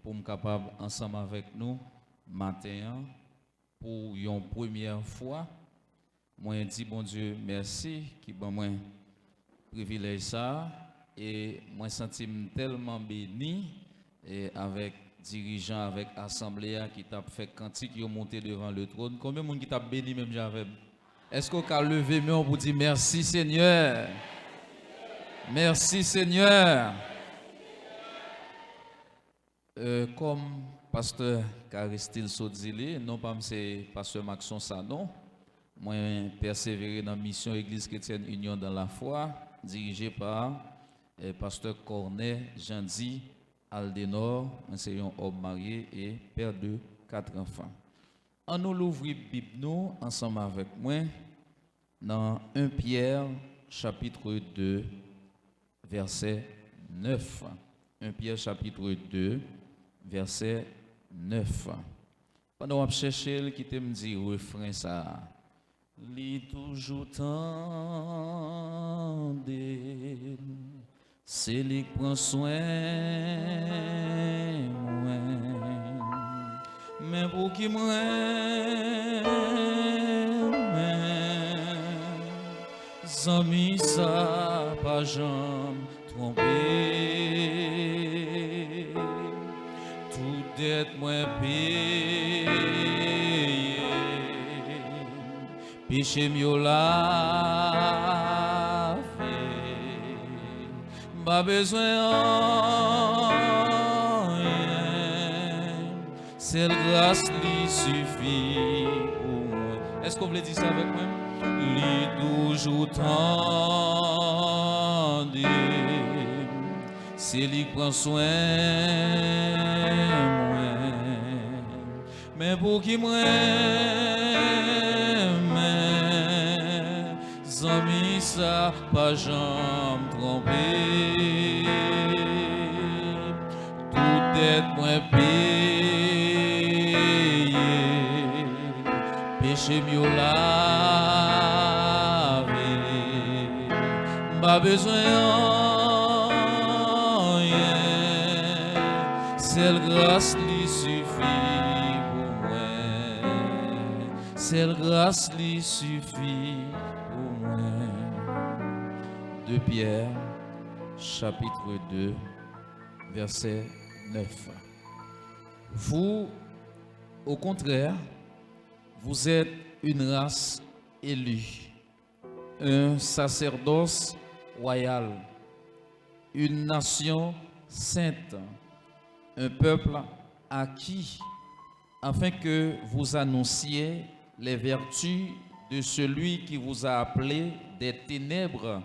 pour me capable ensemble avec nous matin pour une première fois. Moi dis bon Dieu merci qui bon moi privilège ça et moi senti tellement béni et avec dirigeants avec assemblée qui t'a fait cantique qui ont monté devant le trône. Combien de monde qui t'a béni même j'avais? Est-ce qu'on a levé main pour dire merci Seigneur? Merci Seigneur. Comme pasteur Caristyle Sodzili, non pas c'est pasteur Maxon Sanon, moi persévérer dans la mission Église chrétienne Union dans la foi, dirigée par pasteur Cornet Jandy Aldenor, c'est un homme marié et père de 4 enfants. On nous l'ouvre Bible nous ensemble avec moi dans 1 Pierre chapitre 2 verset 9. 1 Pierre chapitre 2 verset 9. Pendant qu'on cherche qui te me dit refrain ça. Li toujours tande, c'est lui qui prend soin moi. Mais pour qui moi zami ça pas jamais trompé. Tout dette moins payé, péché mieux la fait, pas besoin rien, c'est la grâce qui suffit pour moi. Est-ce qu'on veut dire ça avec moi? Li toujours tendre, c'est lui qui prend soin moi. Mais pour qui moi zami ça pas jamais trompé. Tout est moins payé, péché mieux lavé, pas besoin rien, c'est la grâce qui suffit pour moi, c'est la grâce qui suffit pour moi. 2 Pierre chapitre 2 verset 9. Vous, au contraire, vous êtes une race élue, un sacerdoce royal, une nation sainte, un peuple acquis, afin que vous annonciez les vertus de celui qui vous a appelé des ténèbres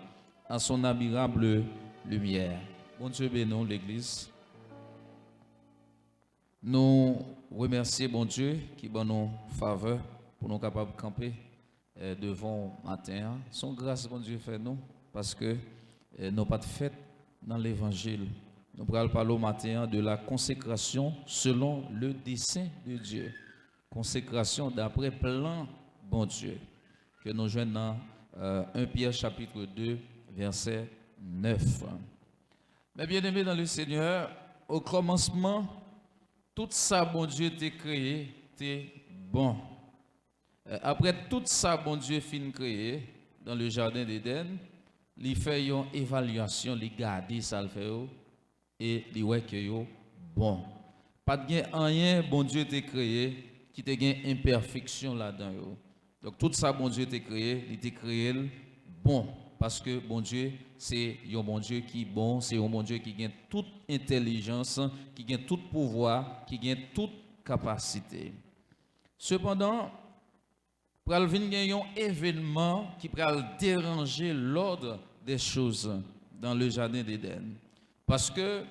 à son admirable lumière. Bon Dieu bénisse l'Église. Nous remercions bon Dieu qui donne nos faveurs pour nous capables de camper devant matin. Son grâce, bon Dieu, fait nous parce que nous pas de fête dans l'évangile. Nous allons parler au matin de la consécration selon le dessein de Dieu. Consécration d'après plan bon Dieu que nous joignons dans 1 Pierre chapitre 2 verset 9. Mais bien aimé dans le Seigneur, au commencement, tout ça, bon Dieu, t'a créé, t'es bon. Après tout ça, bon Dieu, fin créé dans le jardin d'Éden, il fait une évaluation, il garde ça, le fait, et il voit que c'est bon. Pas de rien, bon Dieu, t'a créé, qui t'a une imperfection là-dedans. Donc tout ça, bon Dieu, t'a créé, il t'a créé bon. Parce que bon Dieu, c'est un bon Dieu qui est bon, c'est un bon Dieu qui a toute intelligence, qui a tout pouvoir, qui a toute capacité. Cependant, pral vinn gen un événement qui pral déranger l'ordre des choses dans le jardin d'Éden. Parce que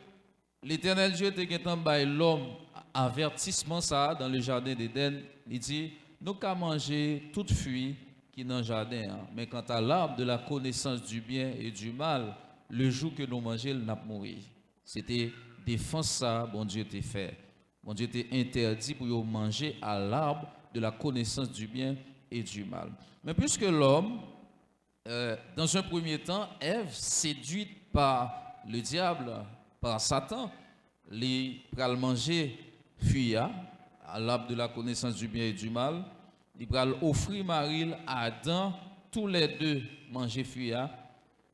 l'Éternel Dieu te gen tan bay l'homme avertissement ça dans le jardin d'Éden, il dit nous qu'à manger toute fruit qui dans le jardin, mais quant à l'arbre de la connaissance du bien et du mal, le jour que nous mangeons, nous n'avons mouru. C'était défense ça, bon Dieu t'a fait. Bon Dieu t'a interdit pour manger à l'arbre de la connaissance du bien et du mal. Mais puisque l'homme, dans un premier temps, Ève, séduite par le diable, par Satan, il pral manger fuya à l'arbre de la connaissance du bien et du mal, il pral offrir Marie à Adam, tous les deux manger fuya,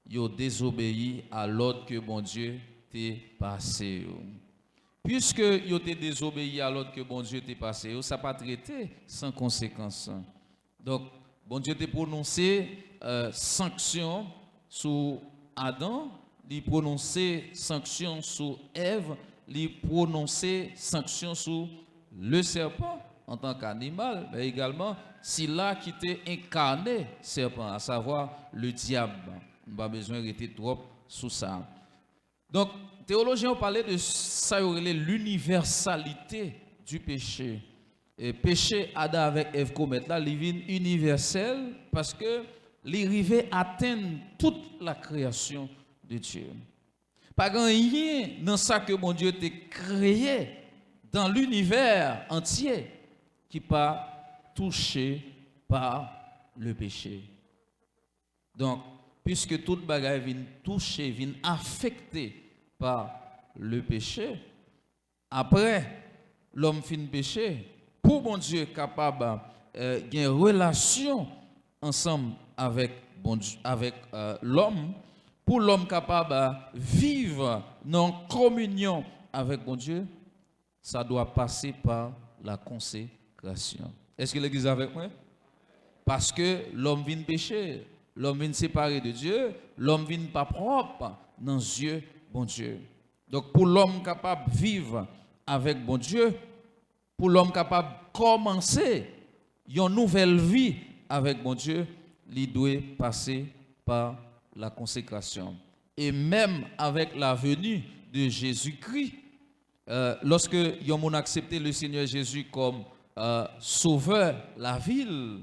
yo désobéi à l'ordre que bon Dieu t'a passé. Puisque yo t'ai désobéi à l'ordre que bon Dieu t'a passé, ça pas traité sans conséquence. Donc bon Dieu t'a prononcé sanction sur Adam, il prononcé sanction sur Ève, il prononcé sanction sur le serpent en tant qu'animal, mais également là qui était incarné serpent, à savoir le diable. On n'a pas besoin de rester trop sous ça. Donc, théologiens ont parlé de ça, l'universalité du péché. Et péché Adam avec Ève commettre là, il vient universel parce que l'arrivée atteint toute la création de Dieu. Pas rien dans ça que mon Dieu t'a créé dans l'univers entier qui pas touché par le péché. Donc, puisque toute bagaille vient toucher, vient affecter par le péché, après l'homme fin péché, pour mon Dieu capable une relation ensemble avec bon Dieu, avec l'homme, pour l'homme capable vivre en communion avec bon Dieu, ça doit passer par la consécration. Est-ce que l'église est avec moi? Parce que l'homme vient pécher, l'homme vient séparer de Dieu, l'homme vient pas propre dans les yeux bon Dieu. Donc pour l'homme capable de vivre avec bon Dieu, pour l'homme capable de commencer une nouvelle vie avec bon Dieu, il doit passer par la consécration. Et même avec la venue de Jésus-Christ, lorsque yon moun accepté le Seigneur Jésus comme sauveur la ville,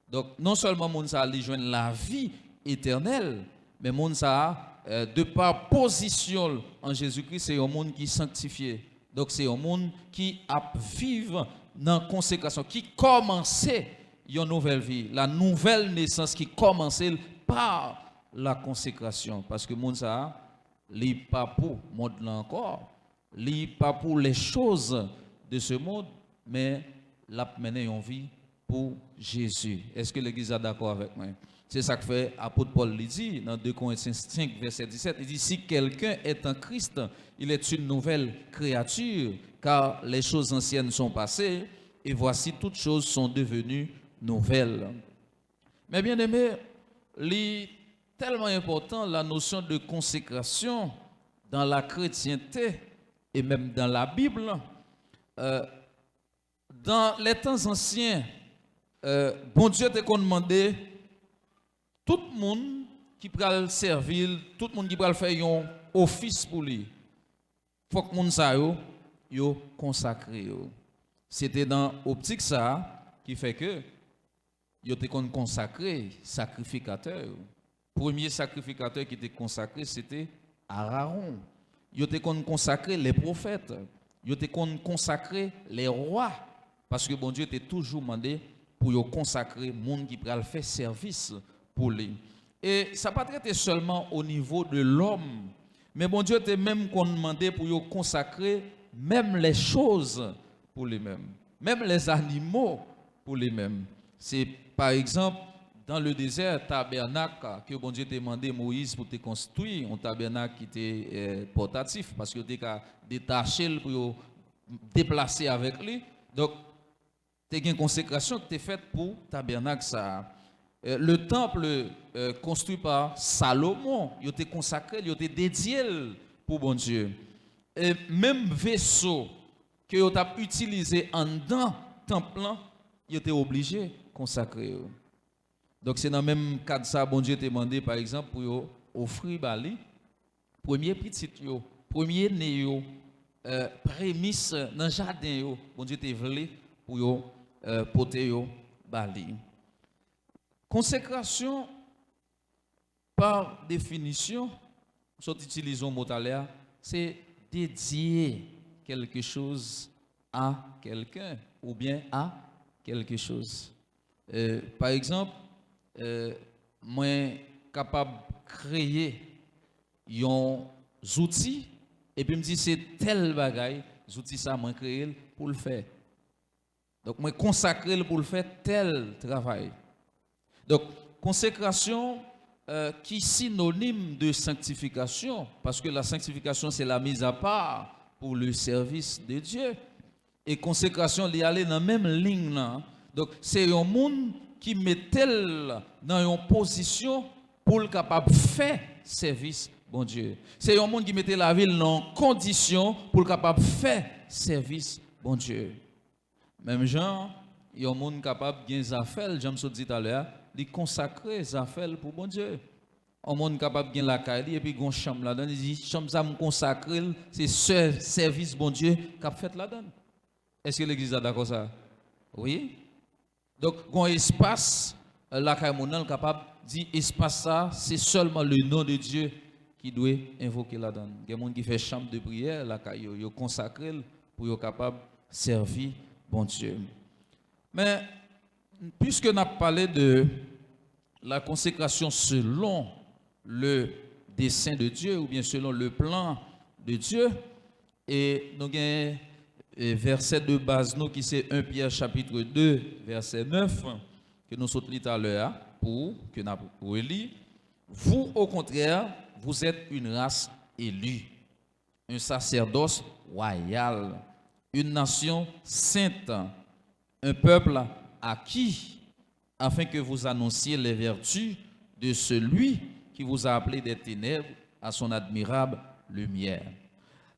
donc non seulement moun sa li joindre la vie éternelle, mais moun sa de par position en Jésus-Christ, c'est un monde qui est sanctifié. Donc c'est un monde qui a vivre dans la consécration, qui commençait une nouvelle vie, la nouvelle naissance qui commençait par la consécration. Parce que moun sa li pas pour monde là encore, li pas pour les choses de ce monde, mais l'a mené une vie pour Jésus. Est-ce que l'église est d'accord avec moi? C'est ça que fait apôtre Paul dit dans 2 Corinthiens 5 verset 17, il dit si quelqu'un est en Christ, il est une nouvelle créature, car les choses anciennes sont passées et voici toutes choses sont devenues nouvelles. Mais bien aimé, il tellement important la notion de consécration dans la chrétienté et même dans la Bible. Dans les temps anciens, bon Dieu t'a demandé tout le monde qui peut servir, tout le monde qui peut faire un office pour lui. Il faut que le monde soit consacré. C'était dans l'optique ça qui fait que il était consacré sacrificateur. Premier sacrificateur qui était consacré, c'était Aaron. Il était consacré les prophètes. Il était consacré les rois. Parce que bon Dieu était toujours demandé pour consacrer les gens qui pourraient faire service pour lui. Et ça n'a pas traité seulement au niveau de l'homme. Mais bon Dieu était même demandé pour consacrer même les choses pour lui-même. Même les animaux pour lui-même. C'est par exemple dans le désert, tabernacle que bon Dieu t'a demandé Moïse pour te construire, un tabernacle qui était portatif parce que tu as détaché pour déplacer avec lui. Donc, tu as une consécration qui est faite pour tabernacle ça. Le temple construit par Salomon, il était consacré, il était dédié pour bon Dieu. Et même vaisseau que tu as utilisé en dedans temple, il était obligé de consacrer. Donc c'est dans le même cadre ça, bon Dieu t'a demandé par exemple pour offrir bali, premier petit yo, premier né yo, prémisse dans le jardin yo, bon Dieu t'a voulu pour porter yo bali. Consécration par définition, nous utilisons le mot à l'air, c'est dédier quelque chose à quelqu'un ou bien à quelque chose. Par exemple, moi capable de créer des outils et puis me dit c'est tel bagaille, j'outil ça moi créé pour le faire. Donc moi consacrer pour le faire tel travail. Donc consécration qui est synonyme de sanctification, parce que la sanctification c'est la mise à part pour le service de Dieu. Et consécration, il y aller dans la même ligne là. Donc c'est un monde qui met tel dans une position pour le capable de faire service bon Dieu. C'est un monde qui mettait la ville dans condition pour le capable de faire service bon Dieu. Même gens, il y a un monde capable de gagner des affaires, j'aime ça dit tout à l'heure, de consacrer des affaires pour bon Dieu. Un monde capable de gagner la caille et puis une chambre là-dedans, il dit chambre ça me consacrer, c'est ce service bon Dieu qu'a fait là-dedans. Est-ce que l'église est d'accord ça? Oui. Donc, un espace, la caille monal capable de dire espace ça, c'est seulement le nom de Dieu qui doit invoquer là-dedans. Il y a des gens qui font chambre de prière, la caille, ils consacrent pour être capable de servir bon Dieu. Mais, puisque nous avons parlé de la consécration selon le dessein de Dieu, ou bien selon le plan de Dieu, et nous avons verset de base, nous, qui c'est 1 Pierre chapitre 2, verset 9, que nous sommes tout à l'heure, pour que nous relire. Vous, au contraire, vous êtes une race élue, un sacerdoce royal, une nation sainte, un peuple acquis, afin que vous annonciez les vertus de celui qui vous a appelé des ténèbres à son admirable lumière.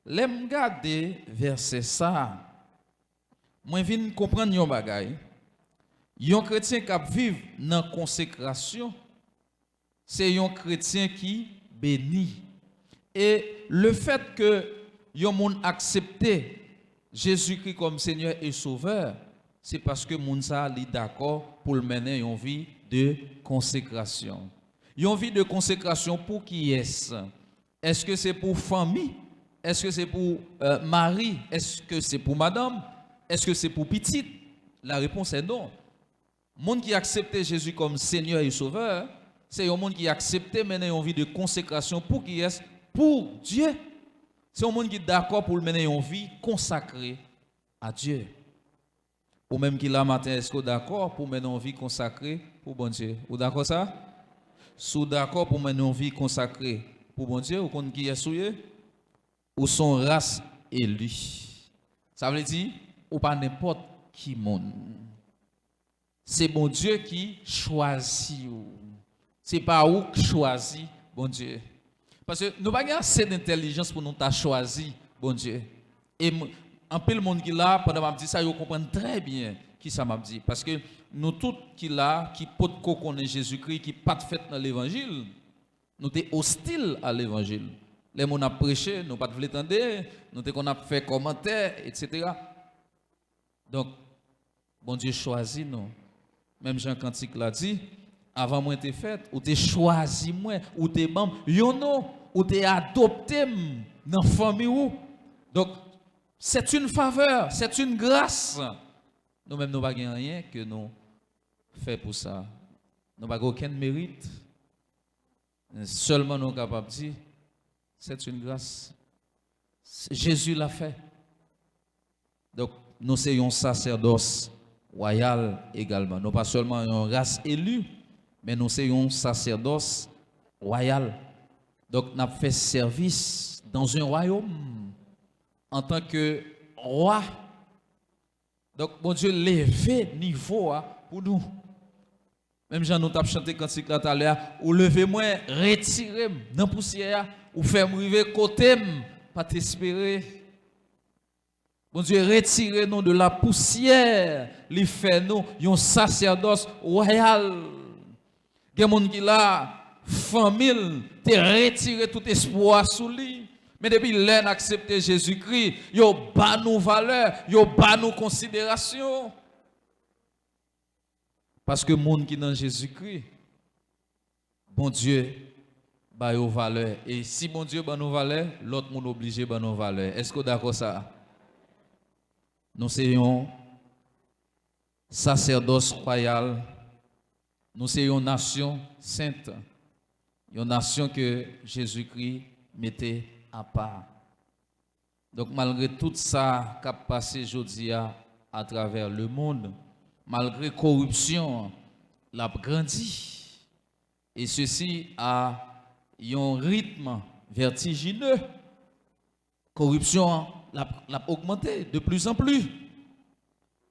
L'aime garder verset ça. Moi viens comprendre yon bagay. Yon chrétien qui vivent dans consécration, c'est un chrétien qui bénit. Et le fait que yon moun accepté Jésus-Christ comme Seigneur et Sauveur, c'est parce que moun sa li d'accord pour mener une vie de consécration. Une vie de consécration pour qui est-ce? Est-ce que c'est pour famille? Est-ce que c'est pour mari? Est-ce que c'est pour madame? Est-ce que c'est pour petite? La réponse est non. Le monde qui a accepté Jésus comme Seigneur et Sauveur, c'est un monde qui a accepté mener une vie de consécration pour qui est? Pour Dieu. C'est un monde qui est d'accord pour mener une vie consacrée à Dieu. Ou même qui là matin, est-ce que d'accord pour mener une vie consacrée pour bon Dieu? Ou d'accord ça? Sous d'accord pour mener une vie consacrée pour bon Dieu, ou qu'on qui est souillé? Ou son race élue. Ça veut dire, ou pas n'importe qui monde. C'est bon Dieu qui choisit. C'est pas où qui choisit bon Dieu. Parce que nous n'avons pas assez d'intelligence pour nous choisir bon Dieu. Et un peu le monde qui là, pendant que je dis ça, ils comprennent très bien qui ça m'a dit. Parce que nous tous qui là, qui peut connaître Jésus-Christ, qui pas de fait dans l'évangile, nous sommes hostiles à l'évangile. Les gens ont prêché, nous pas de entendre, nous avons fait commentaires, etc. Donc, bon Dieu choisit nous. Même Jean Cantique l'a dit, avant moi t'es fait, ou t'es choisi moi, ou t'es membre, ou t'es adopté dans la famille ou. Donc, c'est une faveur, c'est une grâce. Nous-mêmes, nous n'avons rien que nous faisons pour ça. Nous n'avons aucun mérite. Seulement nous sommes capables de dire, c'est une grâce. Jésus l'a fait. Donc, nous sommes un sacerdoce royal également. Nous pas seulement une race élue, mais nous sommes un sacerdoce royal. Donc, nous avons fait service dans un royaume en tant que roi. Donc, bon Dieu, levé niveau pour nous. Même Jean nous avons chanté quand c'est tout à l'heure, ou levez-moi, retirez-moi dans la poussière, ou faites-moi arriver côté, pas t'espérer. Bon Dieu, retirez-nous de la poussière, les fait nous un sacerdoce royal. Il y a des gens qui là, famille, te retiré tout espoir sous lui. Mais depuis l'un accepté Jésus-Christ, yo ba nous valeur, yo ba nous considération. Parce que monde qui dans Jésus-Christ, bon Dieu ba yo valeur. Et si bon Dieu ba nous valeur, l'autre monde obligé ba nous valeur. Est-ce que d'accord ça? Nous sommes sacerdoce royal. Nous sommes une nation sainte. Une nation que Jésus-Christ mettait à part. Donc malgré tout ça qui a passé aujourd'hui à travers le monde, malgré corruption, l'a grandi. Et ceci a un rythme vertigineux. Corruption l'a augmenté de plus en plus.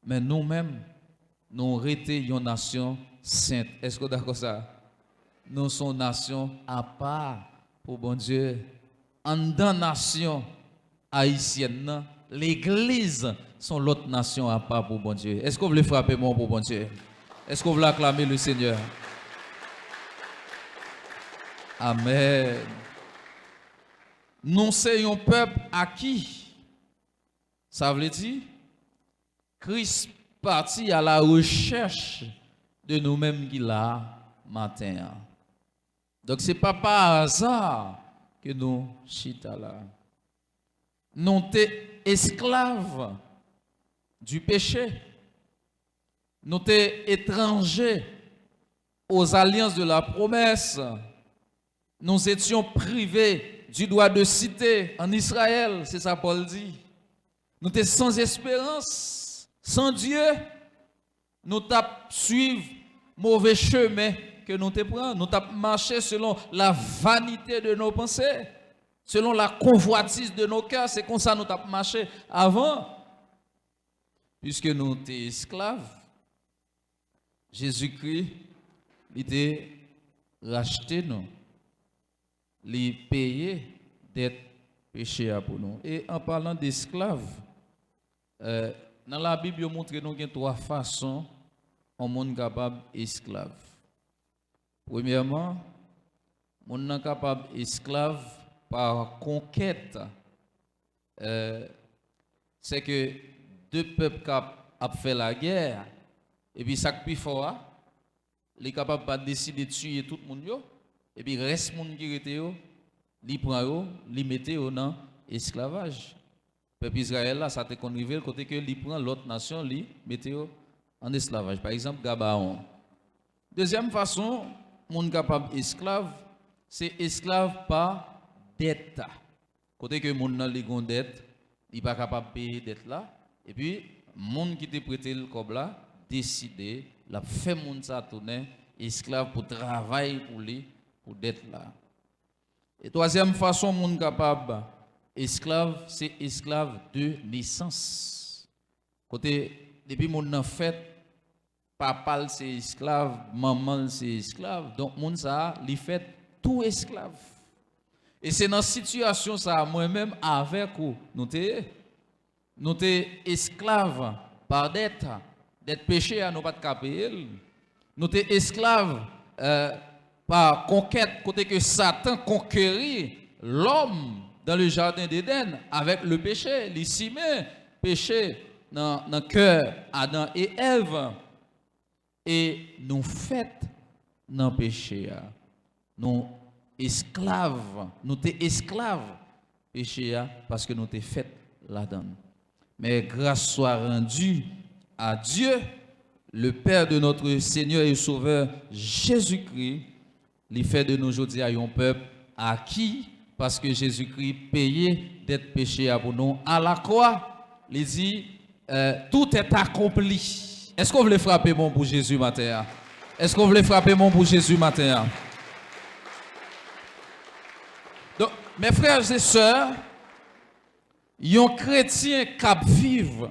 Mais nous-mêmes, nous resté une nation sainte. Est-ce que vous êtes d'accord ça? Nous sommes une nation à part pour bon Dieu. En dans nation haïtienne, l'église sont l'autre nation à part pour bon Dieu. Est-ce que vous voulez frapper moi pour bon Dieu? Est-ce que vous voulez acclamer le Seigneur? Amen. Nous sommes un peuple acquis. Ça veut dire, Christ parti à la recherche de nous-mêmes qui là matin. Donc ce n'est pas par hasard que nous chita là. Nous sommes esclaves du péché. Nous sommes étrangers aux alliances de la promesse. Nous étions privés du droit de cité en Israël, c'est ça Paul dit. Nous étions sans espérance, sans Dieu. Nous t'avons suivi mauvais chemin que nous te prenons. Nous t'avons marché selon la vanité de nos pensées, selon la convoitise de nos cœurs. C'est comme ça que nous t'avons marché avant. Puisque nous étions esclaves, Jésus-Christ, il était racheté nous. Les payer d'être péché pour nous. Et en parlant d'esclaves, dans la Bible, il montre nous qu'il y a trois façons en monde capable esclave. Premièrement, monde capable esclave par conquête. C'est que deux peuples ont fait la guerre et puis ça plus fort, les capables de décider de tuer tout le monde. Et puis, reste monde qui était yo, li prend yo, li mette yo dans esclavage. Peuple Israël là, ça te conrivé le côté que li prend l'autre nation, li mette yo en esclavage. Par exemple, Gabaon. Deuxième façon, monde capable esclave, c'est esclave par dette. Côté que monde nan li gon dette, il pas capable de payer dette là, et puis monde qui te prêté le cob là, décider, la fait monde ça tourner esclave pour travailler pour lui. Pour d'être là. Et troisième façon, monde capable, esclave, c'est esclave de naissance. Côté, depuis mon en fait, papa c'est esclave, maman c'est esclave, donc monde ça, il fait tout esclave. Et c'est dans cette situation ça, moi-même avec vous, nous sommes esclaves par dette péché à nous pas de payer. Nous sommes esclaves par conquête, côté que Satan conquérit l'homme dans le jardin d'Éden avec le péché, l'ici péché dans le cœur Adam et Ève. Et nous fait dans le péché. Nous esclaves, nous sommes esclaves péché parce que nous sommes fait là-dedans. Mais grâce soit rendue à Dieu, le Père de notre Seigneur et Sauveur Jésus-Christ, il fait de nous aujourd'hui un peuple acquis parce que Jésus-Christ payé d'être péché pour nous à la croix. Il dit tout est accompli. Est-ce qu'on veut frapper mon pour Jésus matin? Est-ce qu'on veut frapper mon pour Jésus matin? Donc, mes frères et sœurs, un chrétien qui vivent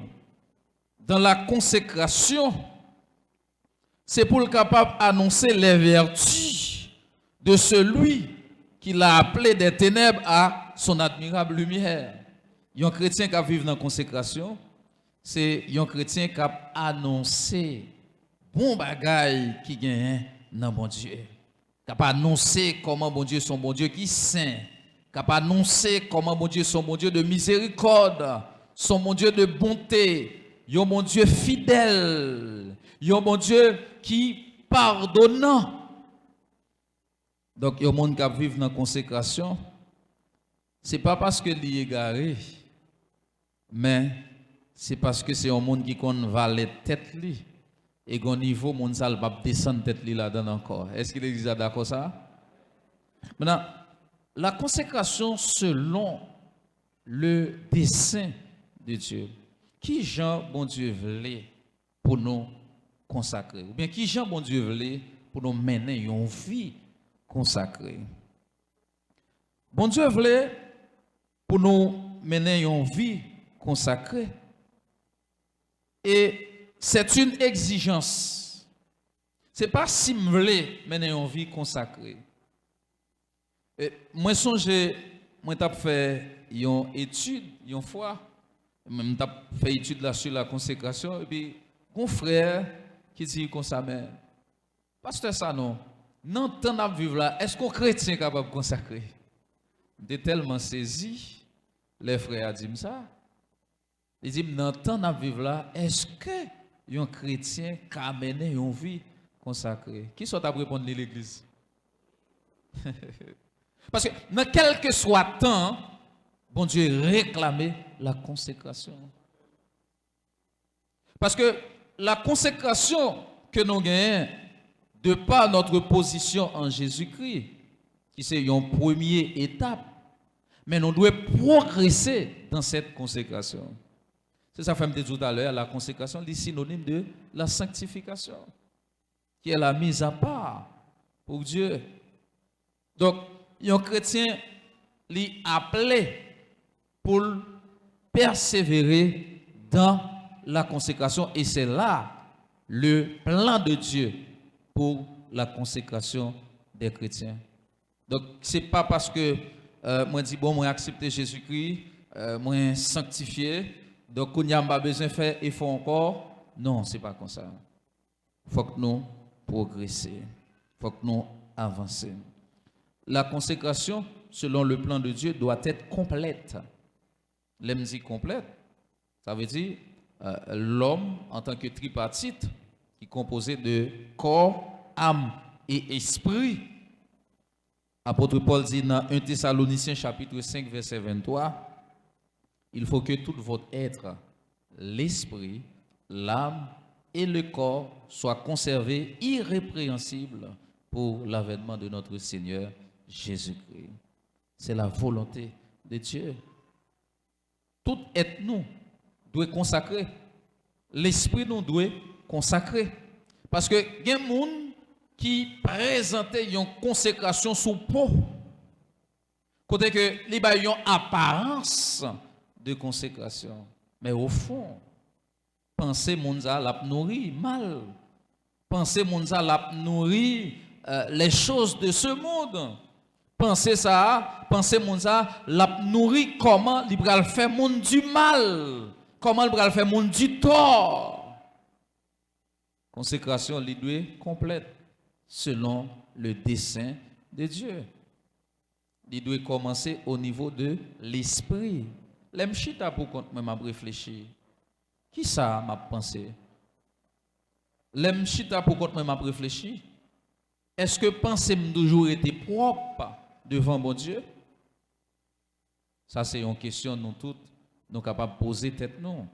dans la consécration, c'est pour le capable d'annoncer les vertus de celui qui l'a appelé des ténèbres à son admirable lumière. Un chrétien qui vit dans la consécration, c'est un chrétien qui a annoncé bon bagaille qui gagne dans bon Dieu. Qui a annoncé comment bon Dieu son bon Dieu qui saint. Qui a annoncé comment bon Dieu son bon Dieu de miséricorde, son bon Dieu de bonté, un bon Dieu fidèle, un bon Dieu qui pardonnant. Donc, il y a des gens qui vivent dans la consécration. Ce n'est pas parce que est égaré, mais c'est parce que c'est un monde qui connaît valer tête li et au niveau monde ça va descendre tête li là-dedans encore. Est-ce qu'il est d'accord avec ça? Maintenant, la consécration selon le dessein de Dieu. Qui Jean, bon Dieu, voulait pour nous consacrer? Ou bien qui Jean, bon Dieu, voulait pour nous mener une vie consacrée? Bon Dieu voulait pour nous mener une vie consacrée. Et c'est une exigence. Ce n'est pas si je voulais mener une vie consacrée. Moi, moi, j'ai fait une étude, une fois, j'ai fait une étude là sur la consécration, et puis, mon frère qui dit comme ça, mais, pasteur, ça non, non, temps à vivre là, est-ce qu'un chrétien est capable de consacrer? J'étais tellement saisi, les frères ont dit ça. Ils disent, dans le temps à vivre là, est-ce que un chrétien a mené une vie consacrée? Qui sont à répondre de l'église? Parce que dans quel que soit le temps, bon Dieu réclamait la consécration. Parce que la consécration que nous gagnons de par notre position en Jésus-Christ, qui c'est une première étape, mais nous devons progresser dans cette consécration. C'est ça que je me disais tout à l'heure, la consécration est synonyme de la sanctification, qui est la mise à part pour Dieu. Donc, un chrétien est appelé pour persévérer dans la consécration, et c'est là le plan de Dieu pour la consécration des chrétiens. Donc, ce n'est pas parce que moi dis bon, moi accepté Jésus-Christ, moi sanctifié, donc on n'y a pas besoin de faire effort encore. Non, ce n'est pas comme ça. Il faut que nous progressions, il faut que nous avancions. La consécration, selon le plan de Dieu, doit être complète. L'aime dit complète, ça veut dire l'homme en tant que tripartite, qui est composé de corps, âme et esprit. Apôtre Paul dit dans 1 Thessaloniciens chapitre 5 verset 23, il faut que tout votre être, l'esprit, l'âme et le corps soient conservés irrépréhensibles pour l'avènement de notre Seigneur Jésus-Christ. C'est la volonté de Dieu. Tout être nous doit consacrer. L'esprit nous doit consacrer. Parce que il y a des gens qui présentait une consécration sous peau. Côté que les ba une apparence de consécration, mais au fond, penser monza l'a nourri mal. Penser monza l'a nourri les choses de ce monde. Penser monza l'a nourri comment il va faire monde du mal, comment il va faire monde du tort. Consécration doit complète selon le dessein de Dieu. Il doit commencer au niveau de l'esprit. L'aime chita pour compte m'a réfléchi. Qui ça m'a pensé? L'aime chita pour compte m'a réfléchi. Est-ce que penser m'a toujours été propre devant mon Dieu? Ça c'est une question nous toutes nous capables de poser tête non.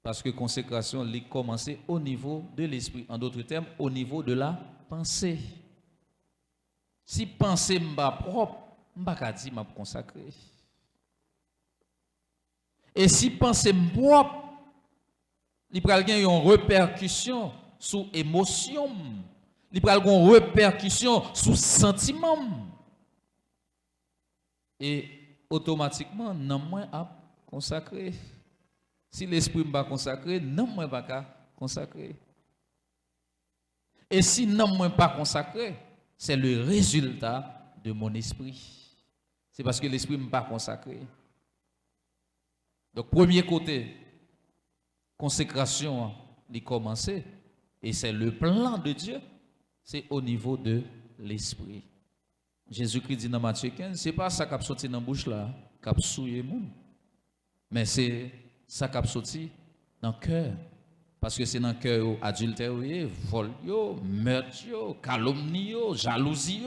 Parce que consécration est commencé au niveau de l'esprit. En d'autres termes, au niveau de la pensée. Si pensée m'a propre, m'a dit m'a consacré. Et si pensée propre, il va y avoir une répercussion sur émotion, il va y avoir une répercussion sur sentiment. Et automatiquement, non moins à consacrer. Si l'esprit m'a consacré, non moins pas consacré. Et si non moins pas consacré, c'est le résultat de mon esprit. C'est parce que l'esprit m'a pas consacré. Donc premier côté, consécration il commencé et c'est le plan de Dieu, c'est au niveau de l'esprit. Jésus-Christ dit dans Matthieu 15, c'est pas ça qui a sorti dans la bouche là, qui a souillé monde. Mais c'est ça qui a sorti dans le cœur. Parce que c'est dans le cœur adultère, vol, meurtre, calomnie, jalousie.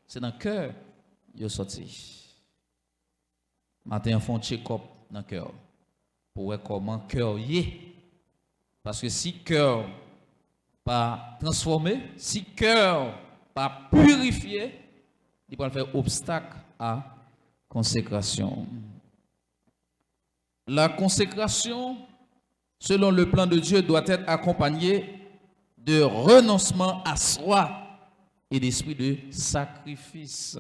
C'est dans le cœur qui est sorti. Matin, on fait un check-up dans le cœur. Pour voir comment le cœur y est. Parce que si le cœur pas transformé, si le cœur pas purifié, il va faire obstacle à consécration. La consécration, selon le plan de Dieu, doit être accompagnée de renoncement à soi et d'esprit de sacrifice.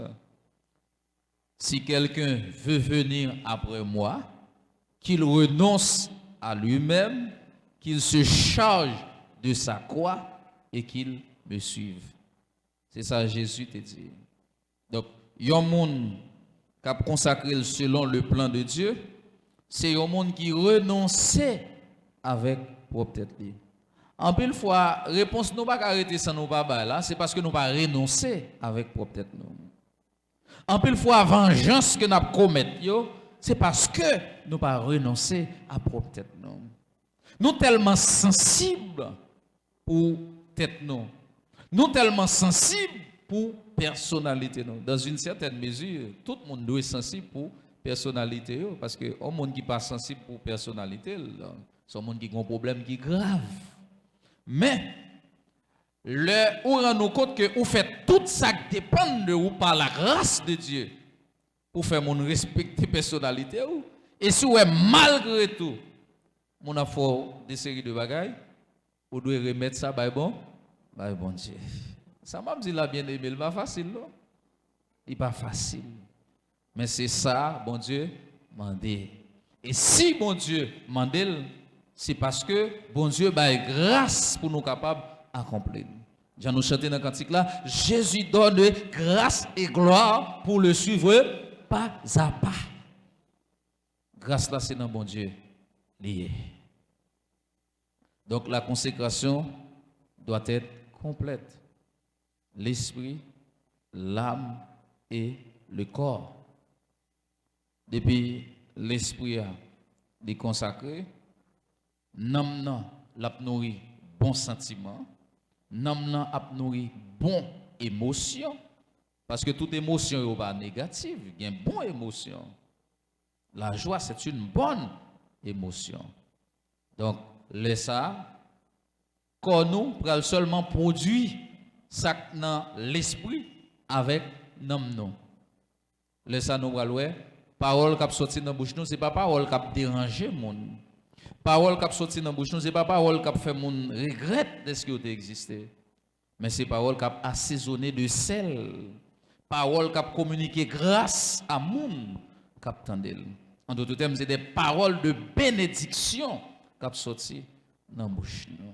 Si quelqu'un veut venir après moi, qu'il renonce à lui-même, qu'il se charge de sa croix et qu'il me suive. C'est ça Jésus te dit. Donc, il y a un monde qui a consacré selon le plan de Dieu, c'est un monde qui renonçait avec propre tête. En pile fois, réponse nous pas arrêter sans nous pas là, c'est parce que nous pas renoncer avec propre tête nous. En pile fois, vengeance que nous commettons, c'est parce que nous pas renoncer à propre tête nous. Nous tellement sensibles pour tête nous. Nous tellement sensibles pour personnalité nous. Dans une certaine mesure, tout le monde doit être sensible pour personnalité parce que un monde qui pas sensible pour personnalité, c'est un monde qui a un problème qui est grave. Mais on rend nous compte que vous faites tout ça qui dépend de vous par la grâce de Dieu pour faire mon respecter personnalité et si vous malgré tout mon a fait des séries de bagailles, vous devez remettre ça bon Dieu. Ça m'a dit la bien aimé, il pas facile non. Il pas facile. Mais c'est ça bon Dieu mandé. Et si bon Dieu mandé, c'est parce que bon Dieu a grâce pour nous capables d'accomplir. J'ai nous chanté dans le cantique là, Jésus donne grâce et gloire pour le suivre pas à pas. Grâce là c'est dans bon Dieu lié. Donc la consécration doit être complète. L'esprit, l'âme et le corps. Depuis l'esprit est consacré, l'âme l'a nourri bon sentiment, l'âme a nourri bon émotion, parce que toute émotion n'est pas négative, il y a une bonne émotion. La joie, c'est une bonne émotion. Donc, ça, quand nous prenons seulement produit ça dans l'esprit avec l'âme. Ça, nous allons parole qui sorti dans la bouche nous, c'est pas parole qui déranger monde. Parole qui sorti dans la bouche nous, c'est pas parole qui fait monde regrette de ce qui a existé. Mais c'est parole qui assaisonné de sel. Parole qui communiqué grâce à monde qui attendel. En d'autres termes, c'est des paroles de bénédiction qui sorti dans la bouche nous.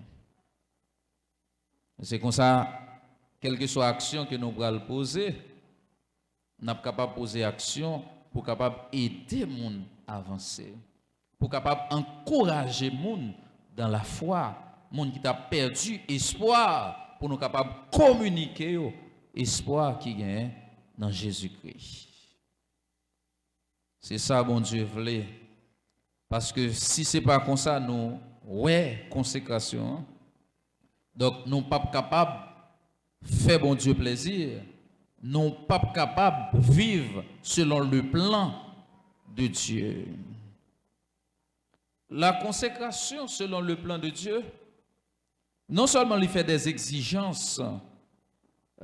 C'est comme ça, quelle que soit l'action que nous allons poser, nous sommes capables de poser action pour capable aider les gens à avancer, pour capable encourager les gens dans la foi, les gens qui ont perdu espoir, pour nous capables de communiquer espoir qui gagne dans Jésus-Christ. C'est ça, bon Dieu voulait. Parce que si ce n'est pas comme ça, nous, consécration. Donc, nous ne sommes pas capables de faire bon Dieu plaisir. Nous ne sommes pas capables de vivre selon le plan de Dieu. La consécration selon le plan de Dieu, non seulement il fait des exigences,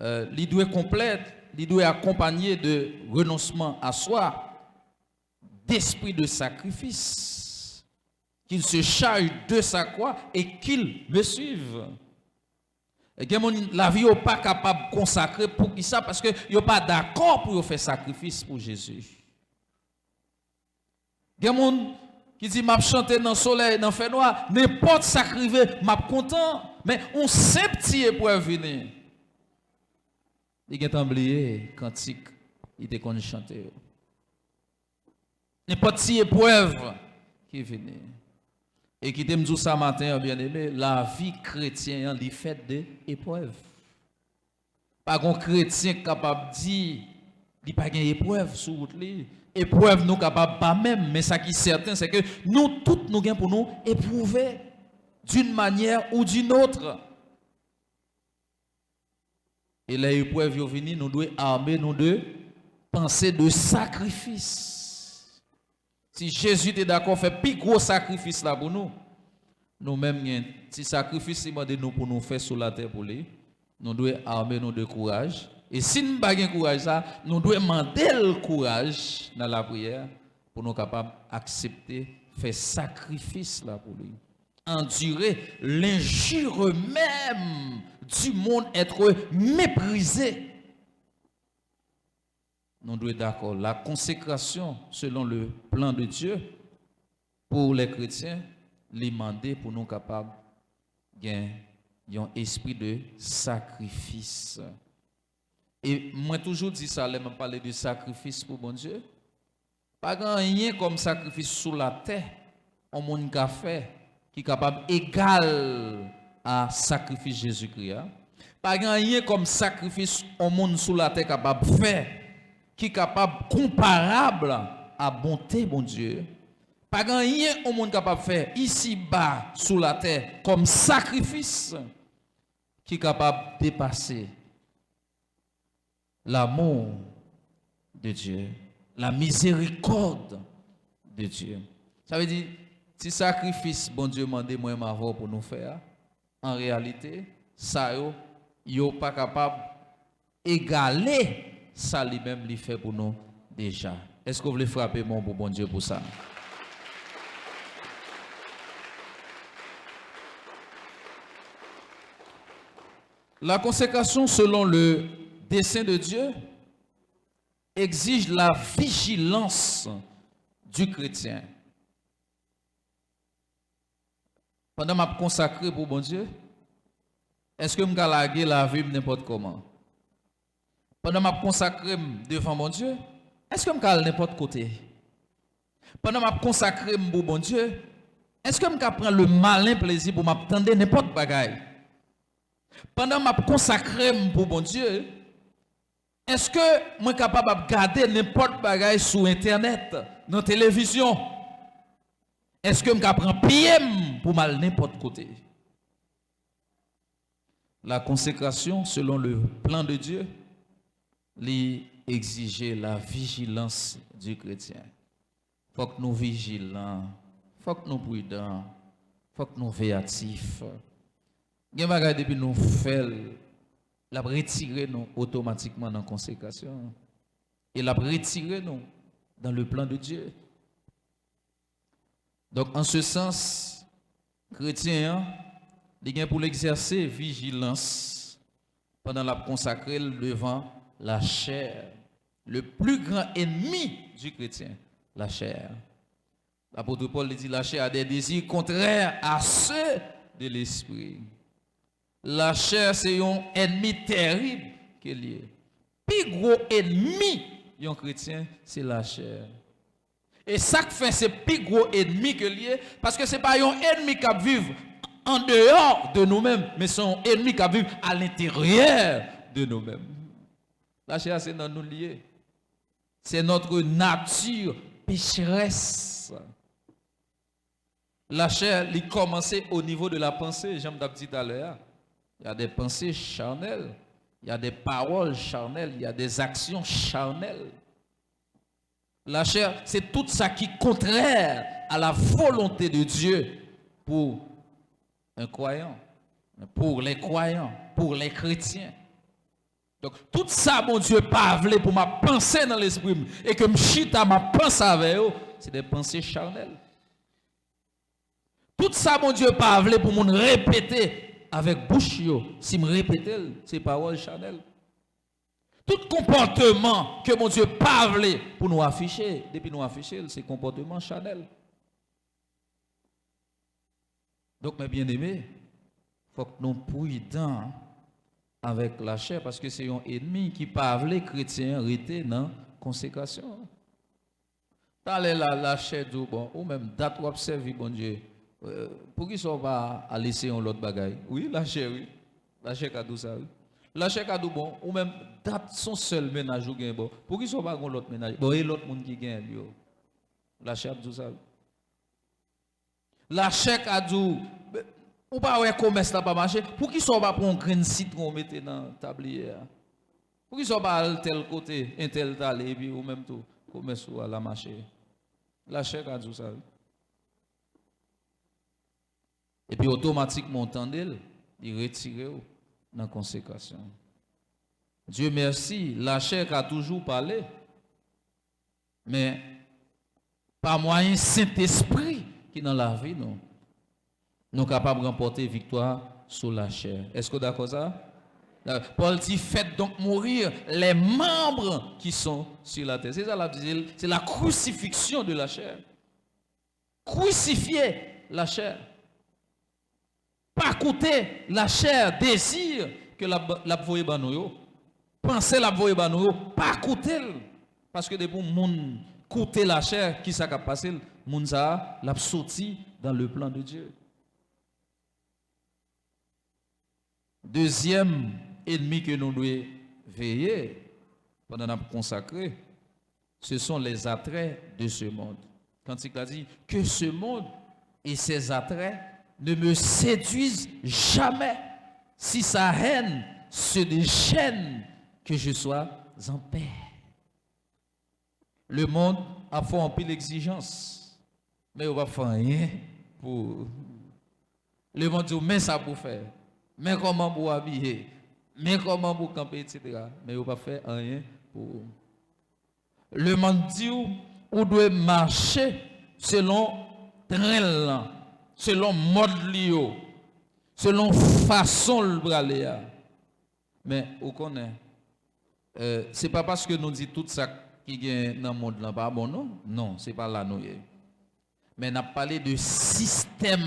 il doit complète, il doit accompagner de renoncement à soi, d'esprit de sacrifice, qu'il se charge de sa croix et qu'il me suive. La vie n'est pas capable de consacrer pour qui ça, parce que n'est pas d'accord pour faire sacrifice pour Jésus. Il y a des gens qui disent m'a chanter dans le soleil, dans le fait noir, n'importe sacrifice, m'a content, mais on sait petit épreuve venir. Il est oublié cantique, il était qu'on chanter. N'importe si épreuve qui vient. Et qui t'aime tout ça matin, bien aimé, la vie chrétienne est faite d'épreuves. Pas un chrétien capable de dire, il n'y a pas d'épreuve sur route. Épreuve nous capable pas même, mais ça qui est certain, c'est que nous toutes nous gagnons pour nous éprouver d'une manière ou d'une autre. Et les épreuves qui viennent, nous devons armer nous de penser de sacrifice. Si Jésus est d'accord faire plus gros sacrifice là pour nous, nous-mêmes, si sacrifice de nous pour nous faire sur la terre pour lui, nous devons armer nous de courage. Et si nous n'avons pas de courage, nous devons demander le courage dans la prière pour nous capables d'accepter fait sacrifice là pour lui. Endurer l'injure même du monde, être méprisé. Nous devons être d'accord. La consécration, selon le plan de Dieu, pour les chrétiens, les mandés pour nous capables d'un esprit de sacrifice. Et moi, toujours dit ça, je parler de sacrifice pour bon Dieu. Pas rien comme sacrifice sous la terre, on monde qu'a fait, qui est capable égal à sacrifice Jésus-Christ. Pas rien comme sacrifice au monde sous la terre capable de faire, qui est capable comparable à bonté, bon Dieu. Pas rien au monde capable de faire ici bas sous la terre comme sacrifice qui est capable de dépasser l'amour de Dieu, la miséricorde de Dieu. Ça veut dire, si sacrifice, bon Dieu m'a demandé moi ma voix pour nous faire, en réalité, ça yo pas capable d'égaler ça lui-même lui fait pour nous déjà. Est-ce que vous voulez frapper mon bon Dieu pour ça? La consécration selon le dessein de Dieu exige la vigilance du chrétien. Pendant que je consacré pour bon Dieu, est-ce que je vais laguer la vie n'importe comment? Pendant que je consacré devant mon Dieu, est-ce que je vais n'importe côté? Pendant que je consacré pour bon Dieu, est-ce que je vais prendre le malin plaisir pour m'attendre n'importe bagaille? Pendant que je consacré pour bon Dieu, est-ce que je suis capable de garder n'importe bagaille sur Internet, dans la télévision? Est-ce que je prends pied pour mal n'importe côté? La consécration, selon le plan de Dieu, exiger la vigilance du chrétien. Il faut que nous vigilants, il faut que nous prudents, il faut que nous véatifs. Il y a des choses depuis nous faisons, la retirer nous automatiquement dans la consécration. Et la retirer nous dans le plan de Dieu. Donc, en ce sens, chrétien, il y a pour l'exercer vigilance pendant la consacrer devant la chair. Le plus grand ennemi du chrétien, la chair. L'apôtre Paul dit la chair a des désirs contraires à ceux de l'esprit. La chair, c'est un ennemi terrible qu'il y a. Le plus gros ennemi d'un chrétien, c'est la chair. Et ça fait c'est le plus gros ennemi que lié parce que ce n'est pas un ennemi qui vit en dehors de nous-mêmes, mais c'est un ennemi qui vit à l'intérieur de nous-mêmes. La chair, c'est dans nous lié. C'est notre nature pécheresse. La chair, il commence au niveau de la pensée, j'aime dit tout à l'heure. Il y a des pensées charnelles, il y a des paroles charnelles, il y a des actions charnelles. La chair, c'est tout ça qui est contraire à la volonté de Dieu pour un croyant, pour les croyants, pour les chrétiens. Donc, tout ça, mon Dieu, pas voulu pour ma pensée dans l'esprit et que m'chita ma pensée avec eux, c'est des pensées charnelles. Tout ça, mon Dieu, pas voulu pour me répéter avec bouche, si me répéter ces paroles charnelles. Tout comportement que mon Dieu pas voulu pour nous afficher, depuis nous afficher, c'est comportement charnel. Donc, mes bien-aimés, il faut que nous prudents avec la chair parce que c'est un ennemi qui pas voulu chrétien rester dans la consécration. Dans la chair du bon, ou même date ou observer, bon Dieu. Pour qui ça va à laisser un autre bagaille? Oui, la chair, oui. La chair a tout ça, oui. La chair a tout bon, ou même date son seul ménage ou gain bon. Pour qui ça va gon l'autre ménage? Bon, et l'autre monde qui gagne yo. La chair a tout ça. La chair a tout ou pas ouais commerce là pas marcher. Pour qui ça va prendre un grain citron mettre dans tablier? Pour qui ça va tel côté, un tel talé et puis ou même tout commerce ou à la marché. La chair a tout ça. Et puis automatiquement, entendez, il retire dans la consécration. Dieu merci, la chair a toujours parlé, mais par moyen Saint-Esprit qui dans la vie, nous sommes capables de remporter victoire sur la chair. Est-ce que vous êtes d'accord ça? Paul dit, faites donc mourir les membres qui sont sur la terre. C'est ça, c'est la crucifixion de la chair. Crucifier la chair. Pas coûter la chair, désir que la voye banou. Penser la voye banou, pas coûter. Parce que depuis moun coûter la chair, qui ça a passé, moun ça l'a sorti dans le plan de Dieu. Deuxième ennemi que nous devons veiller pendant notre consacré, ce sont les attraits de ce monde. Quand il a dit que ce monde et ses attraits ne me séduisent jamais, si sa haine se déchaîne, que je sois en paix. Le monde a fait un peu l'exigence, mais on va faire rien pour. Le monde dit mais ça pour faire, mais comment pour habiller, mais comment pour camper, etc. Mais on va faire rien pour. Le monde dit on doit marcher selon train, selon mode lio, selon façon le braléa. Mais on connaît. C'est pas parce que nous dit tout ça qui est dans le monde là pas bon non, non, c'est pas là nous. Mais on a parlé de système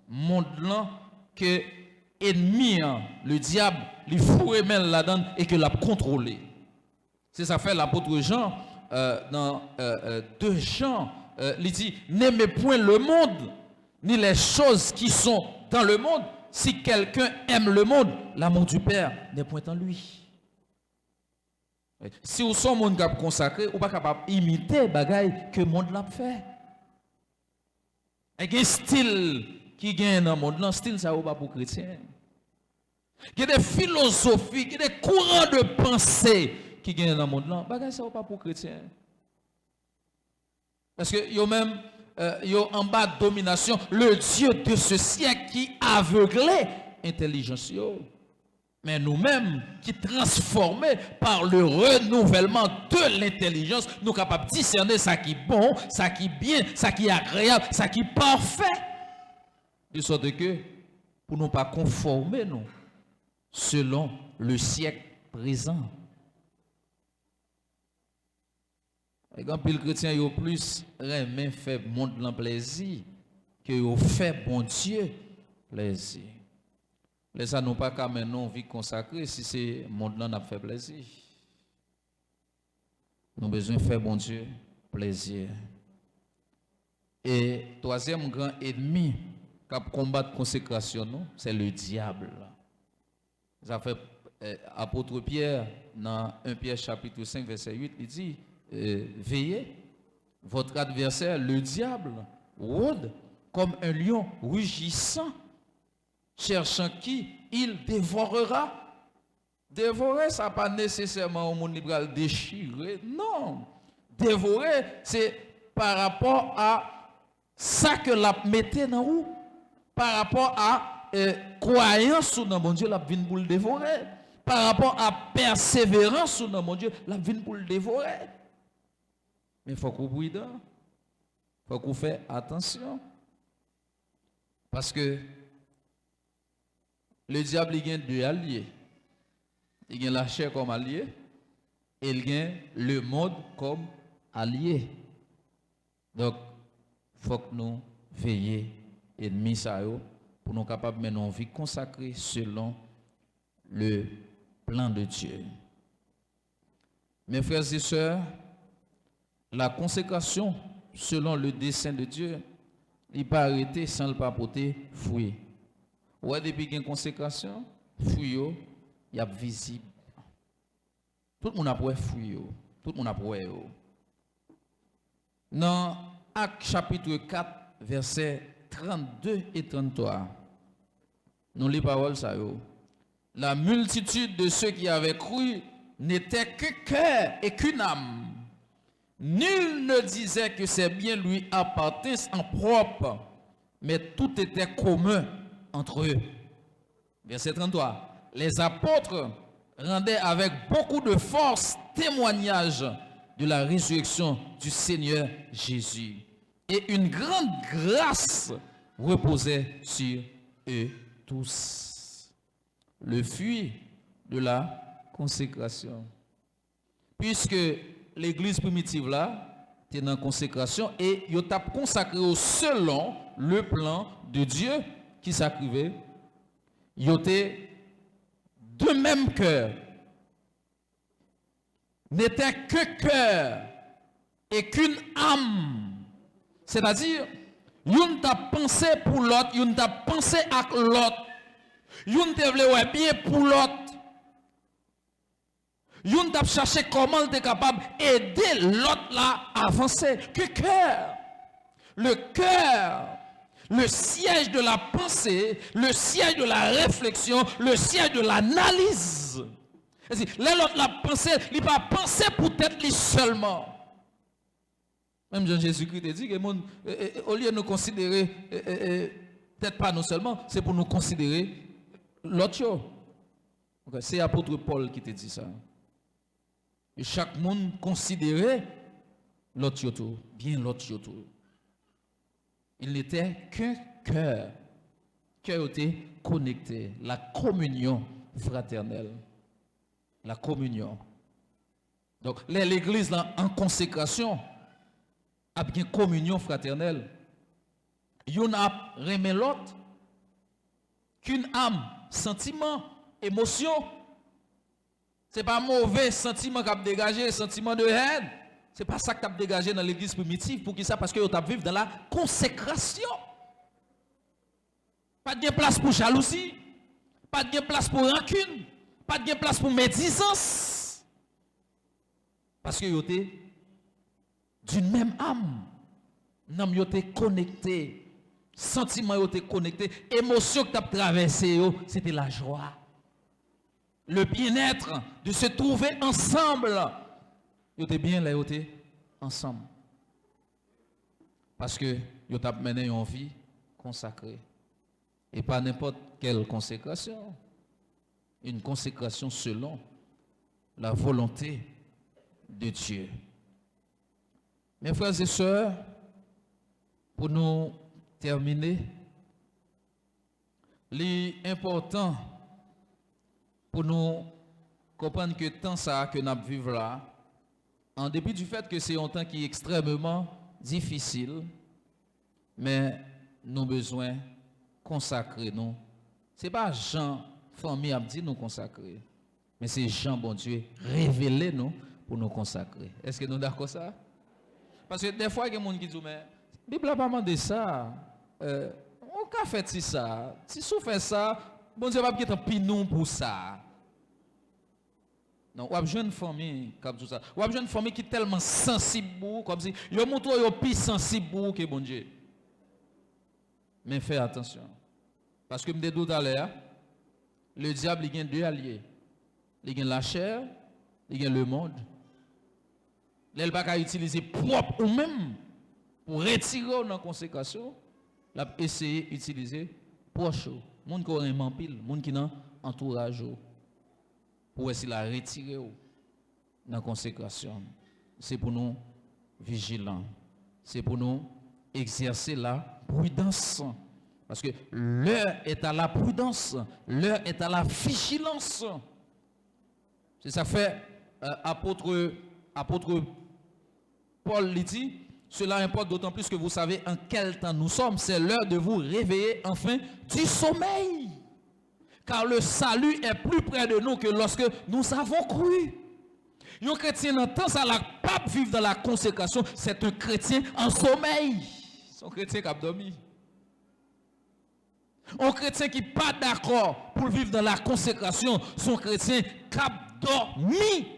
monde là que ennemi le diable lui fourre même là-dedans et que l'a contrôlé. C'est ça fait l'apôtre Jean dans 2 Jean, il dit n'aimez point le monde ni les choses qui sont dans le monde. Si quelqu'un aime le monde, l'amour du Père n'est point en lui. Si vous sommes un monde consacré, vous n'êtes pas capable d'imiter les choses que le monde l'a fait. Il y a un style qui gagne dans le monde, un style ça n'est pas pour chrétiens. Il y a des philosophies, il y a des courants de pensée qui gagnent dans le monde, les ça n'est pas pour chrétiens. Parce que yo même yo en bas de domination, le Dieu de ce siècle qui aveuglait l'intelligence. Mais nous-mêmes, qui transformés par le renouvellement de l'intelligence, nous sommes capables de discerner ça qui est bon, ça qui est bien, ça qui est agréable, ça qui est parfait. De sorte que, pour ne pas conformer nous, selon le siècle présent. Et quand les chrétiens ont plus remet fait monde dans plaisir que ont fait bon Dieu plaisir. Les ça n'ont pas qu'à maintenant vie consacrée si c'est monde là n'a fait plaisir. Nous avons besoin de faire bon Dieu plaisir. Et troisième grand ennemi qui combat la consécration, c'est le diable. Ça fait apôtre Pierre dans 1 Pierre chapitre 5 verset 8, il dit veillez, votre adversaire le diable rôde comme un lion rugissant, cherchant qui il dévorera. Dévorer, ça pas nécessairement au monde libéral déchirer. Non. Dévorer, c'est par rapport à ça que la mettez dans vous. Par rapport à croyance dans mon Dieu, la vine pour le dévorer. Par rapport à persévérance dans mon Dieu, la vine pour le dévorer. Mais il faut qu'on prudent. Il faut qu'on fasse attention. Parce que le diable, il a 2 alliés. Il a la chair comme allié et il a le monde comme allié. Donc, il faut que nous veillions ennemis ça pour nous capables de mener une vie consacrée selon le plan de Dieu. Mes frères et sœurs, la consécration selon le dessein de Dieu, il pas arrêter sans le pas porter fruit. Ouais, depuis qu'il y a une consécration, fruit il y a visible. Tout le monde a pour fruit, tout le monde a pour. Dans Actes chapitre 4 versets 32 et 33, nous lisons paroles ça. La multitude de ceux qui avaient cru n'était que cœur et qu'une âme. Nul ne disait que ses biens lui appartenaient en propre, mais tout était commun entre eux. Verset 33. Les apôtres rendaient avec beaucoup de force témoignage de la résurrection du Seigneur Jésus. et une grande grâce reposait sur eux tous. Le fruit de la consécration. Puisque l'église primitive là, était dans la consécration et il t'a consacré selon le plan de Dieu qui s'acrivait. Il était de même cœur. N'était que cœur et qu'une âme. C'est-à-dire, yon t'a pensé pour l'autre, yon t'a pensé avec l'autre. Yon t'a voulu bien pour l'autre. Yon t'a cherché comment t'es capable d'aider l'autre là à avancer. Que cœur. Le cœur. Le siège de la pensée, le siège de la réflexion, le siège de l'analyse. L'autre la pensée, il pas penser pour tête lui seulement. Même Jean-Jésus-Christ a dit que au lieu de nous considérer, peut-être pas nous seulement, c'est pour nous considérer l'autre. C'est l'apôtre Paul qui te dit ça. Et chaque monde considérait l'autre, bien l'autre. Il n'était qu'un cœur. Cœur était connecté. La communion fraternelle. La communion. Donc, l'église là, en consécration a bien communion fraternelle. Yon a remis l'autre qu'une âme, sentiment, émotion. Ce n'est pas mauvais sentiment qui a dégagé, sentiment de haine. Ce n'est pas ça que tu as dégagé dans l'église primitive. Pour qui ça? Parce que tu as vécu dans la consécration. Pas de place pour jalousie. Pas de place pour rancune. Pas de place pour médisance. Parce que vous êtes d'une même âme. Nous sommes connectés. Sentiments vous êtes connectés. Émotion que tu as traversé, c'était la joie. Le bien-être de se trouver ensemble. Vous êtes bien là, vous êtes ensemble. Parce que vous avez mené une vie consacrée. Et pas n'importe quelle consécration. Une consécration selon la volonté de Dieu. Mes frères et sœurs, pour nous terminer, l'important pour nous comprendre que tant ça que nous vivons là, en dépit du fait que c'est un temps qui est extrêmement difficile, mais nous avons besoin de consacrer nous. Ce n'est pas Jean, famille, a dit nous consacrer, mais c'est Jean, bon Dieu, révéler nous pour nous consacrer. Est-ce que nous sommes d'accord ça? Parce que des fois, il y a des gens qui disent, mais la Bible n'a pas demandé ça. On a fait ça. Si vous faites ça, bon Dieu va pas être nous pour ça. Non, ou avez une famille comme tout ça. Ou avez une famille qui est tellement sensible, comme si yo montre yo plus sensible que bon Dieu. Mais faites attention. Parce que me dit tout à l'heure, le diable il a deux alliés. Il a la chair, il a le monde. Il ne peut pas utiliser propre ou même pour retirer dans consécration, il a essayé d'utiliser proche. Monde qui a un pile, monde qui n'a entourage pour essayer de la retirer dans la consécration. C'est pour nous vigilants. C'est pour nous exercer la prudence. Parce que l'heure est à la prudence. L'heure est à la vigilance. C'est ça fait apôtre Paul dit, cela importe d'autant plus que vous savez en quel temps nous sommes. C'est l'heure de vous réveiller enfin du sommeil. Car le salut est plus près de nous que lorsque nous avons cru. Un chrétien n'entend ça, la pape vivre dans la consécration, c'est un chrétien en sommeil. C'est un chrétien qui a dormi. Un chrétien qui n'est pas d'accord pour vivre dans la consécration, son chrétien qui a dormi.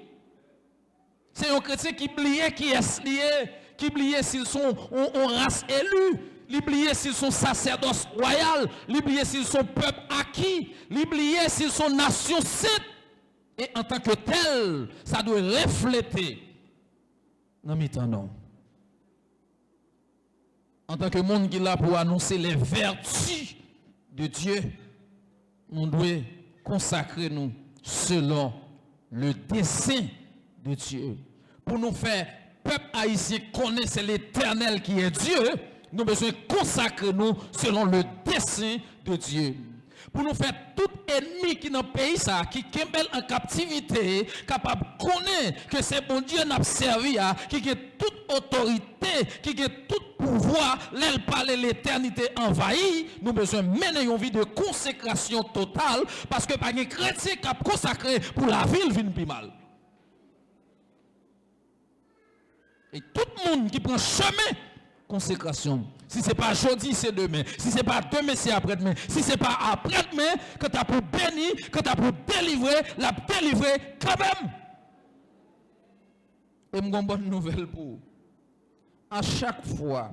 C'est un chrétien qui oublie qui est lié, qui oublie s'ils sont en race élue, qui oublie s'ils sont sacerdoce royal, qui oublie s'ils sont peuple acquis, qui oublie s'ils sont nation sainte. Et en tant que tel, ça doit refléter. Non, mais non. En tant que monde qui est là pour annoncer les vertus de Dieu, nous devons consacrer nous selon le dessein de Dieu. Pour nous faire peuple haïtien connaît c'est l'Éternel qui est Dieu, nous besoin consacrer nous selon le dessein de Dieu. Pour nous faire tout ennemi qui dans le pays ça, qui est en captivité, capable de connaître que c'est bon Dieu n'a servi, qui a toute autorité, qui a tout pouvoir, l'aile parler l'éternité envahie, nous besoin mener une vie de consécration totale, parce que pas de chrétien qui a consacré pour la ville vient plus mal. Et tout le monde qui prend chemin, consécration. Si ce n'est pas aujourd'hui, c'est demain. Si ce n'est pas demain, c'est après-demain. Si ce n'est pas après-demain, que tu as pour bénir, que tu as pour délivrer, la délivrer quand même. Et je une bonne nouvelle pour vous. À chaque fois,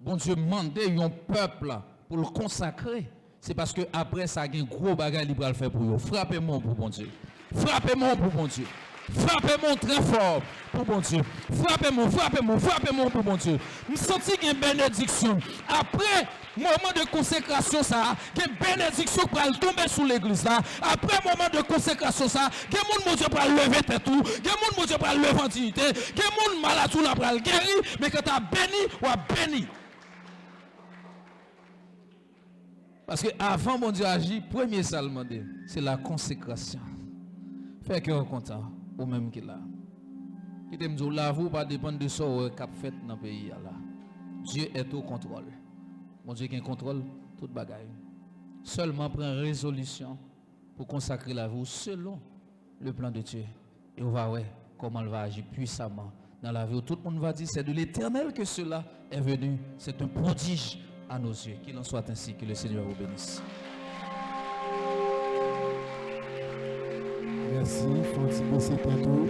bon Dieu demande un peuple pour le consacrer. C'est parce que après ça, il y a un gros bagage qu'il va faire pour vous. Frappez-moi pour bon Dieu. Frappez-moi pour bon Dieu. Frappez-moi très fort pour bon Dieu. Frappez-moi pour bon Dieu. Je sens qu'il y a une bénédiction. Après moment de consécration, ça, il y a une bénédiction pour tomber sur l'église. Là. Après moment de consécration, ça, il y a un monde pour lever tête tout. Il y a un monde pour lever en dignité. Il y a un monde malade pour la guérir. Mais quand tu as béni, ou as béni. Parce que avant mon Dieu agit, premier salement, c'est la consécration. Fait que on content. Ou même qu'il a. Qui te dit là vous pas dépendre de ça qu'a fait dans le pays là. Dieu est au contrôle. Mon Dieu qui contrôle toute bagaille. Seulement prend résolution pour consacrer la vie selon le plan de Dieu. Et on va voir comment il va agir puissamment dans la vie où tout le monde va dire c'est de l'Éternel que cela est venu. C'est un prodige à nos yeux. Qu'il en soit ainsi, que le Seigneur vous bénisse. Merci, Francis, c'est tout.